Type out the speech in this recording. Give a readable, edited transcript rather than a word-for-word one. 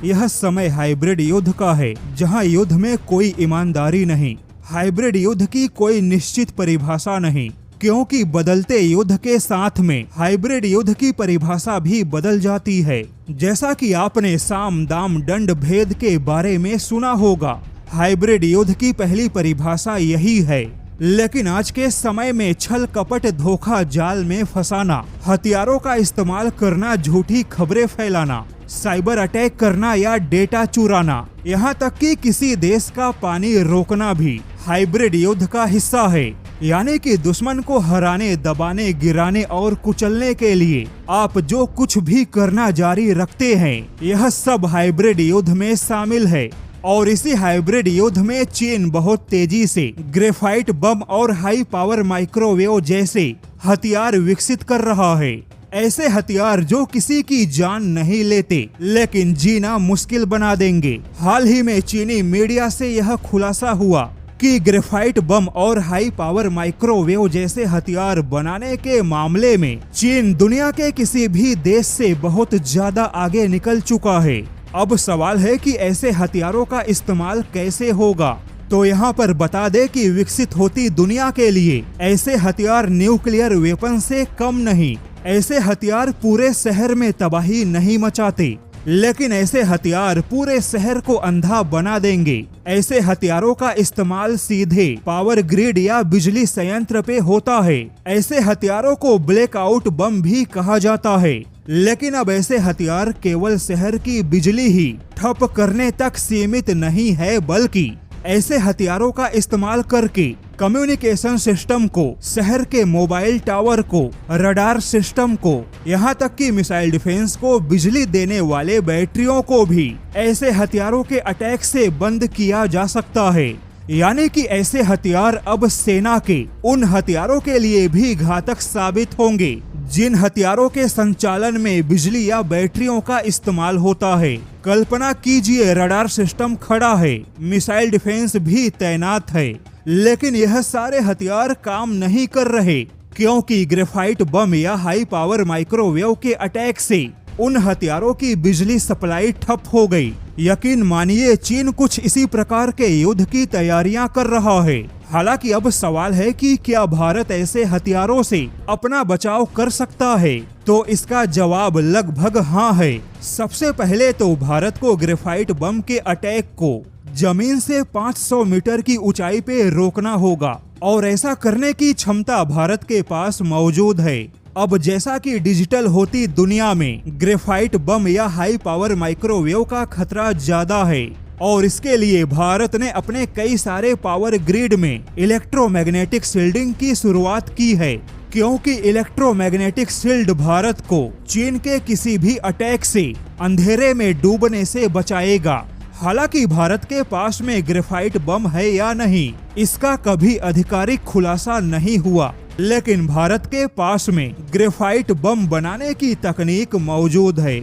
यह समय हाइब्रिड युद्ध का है, जहां युद्ध में कोई ईमानदारी नहीं। हाइब्रिड युद्ध की कोई निश्चित परिभाषा नहीं, क्योंकि बदलते युद्ध के साथ में हाइब्रिड युद्ध की परिभाषा भी बदल जाती है। जैसा कि आपने साम दाम दंड भेद के बारे में सुना होगा, हाइब्रिड युद्ध की पहली परिभाषा यही है। लेकिन आज के समय में छल कपट धोखा जाल में फंसाना, हथियारों का इस्तेमाल करना, झूठी खबरें फैलाना, साइबर अटैक करना या डेटा चुराना, यहाँ तक कि किसी देश का पानी रोकना भी हाइब्रिड युद्ध का हिस्सा है। यानी कि दुश्मन को हराने, दबाने, गिराने और कुचलने के लिए आप जो कुछ भी करना जारी रखते हैं, यह सब हाइब्रिड युद्ध में शामिल है। और इसी हाइब्रिड युद्ध में चीन बहुत तेजी से ग्रेफाइट बम और हाई पावर माइक्रोवेव जैसे हथियार विकसित कर रहा है। ऐसे हथियार जो किसी की जान नहीं लेते, लेकिन जीना मुश्किल बना देंगे। हाल ही में चीनी मीडिया से यह खुलासा हुआ कि ग्रेफाइट बम और हाई पावर माइक्रोवेव जैसे हथियार बनाने के मामले में चीन दुनिया के किसी भी देश से बहुत ज्यादा आगे निकल चुका है। अब सवाल है कि ऐसे हथियारों का इस्तेमाल कैसे होगा। तो यहाँ पर बता दे कि विकसित होती दुनिया के लिए ऐसे हथियार न्यूक्लियर वेपन से कम नहीं। ऐसे हथियार पूरे शहर में तबाही नहीं मचाते, लेकिन ऐसे हथियार पूरे शहर को अंधा बना देंगे। ऐसे हथियारों का इस्तेमाल सीधे पावर ग्रिड या बिजली संयंत्र पे होता है। ऐसे हथियारों को ब्लैकआउट बम भी कहा जाता है। लेकिन अब ऐसे हथियार केवल शहर की बिजली ही ठप करने तक सीमित नहीं है, बल्कि ऐसे हथियारों का इस्तेमाल करके कम्युनिकेशन सिस्टम को, शहर के मोबाइल टावर को, रडार सिस्टम को, यहाँ तक कि मिसाइल डिफेंस को, बिजली देने वाले बैटरियों को भी ऐसे हथियारों के अटैक से बंद किया जा सकता है। यानी कि ऐसे हथियार अब सेना के उन हथियारों के लिए भी घातक साबित होंगे जिन हथियारों के संचालन में बिजली या बैटरियों का इस्तेमाल होता है। कल्पना कीजिए, रडार सिस्टम खड़ा है, मिसाइल डिफेंस भी तैनात है, लेकिन यह सारे हथियार काम नहीं कर रहे, क्योंकि ग्रेफाइट बम या हाई पावर माइक्रोवेव के अटैक से उन हथियारों की बिजली सप्लाई ठप हो गई। यकीन मानिए, चीन कुछ इसी प्रकार के युद्ध की तैयारियां कर रहा है। हालांकि अब सवाल है कि क्या भारत ऐसे हथियारों से अपना बचाव कर सकता है? तो इसका जवाब लगभग हाँ है। सबसे पहले तो भारत को ग्रेफाइट बम के अटैक को जमीन से 500 मीटर की ऊंचाई पे रोकना होगा, और ऐसा करने की क्षमता भारत के पास मौजूद है। अब जैसा कि डिजिटल होती दुनिया में ग्रेफाइट बम या हाई पावर माइक्रोवेव का खतरा ज्यादा है, और इसके लिए भारत ने अपने कई सारे पावर ग्रिड में इलेक्ट्रोमैग्नेटिक शील्डिंग की शुरुआत की है, क्योंकि इलेक्ट्रोमैग्नेटिक शील्ड भारत को चीन के किसी भी अटैक से अंधेरे में डूबने से बचाएगा। हालांकि भारत के पास में ग्रेफाइट बम है या नहीं, इसका कभी आधिकारिक खुलासा नहीं हुआ, लेकिन भारत के पास में ग्रेफाइट बम बनाने की तकनीक मौजूद है।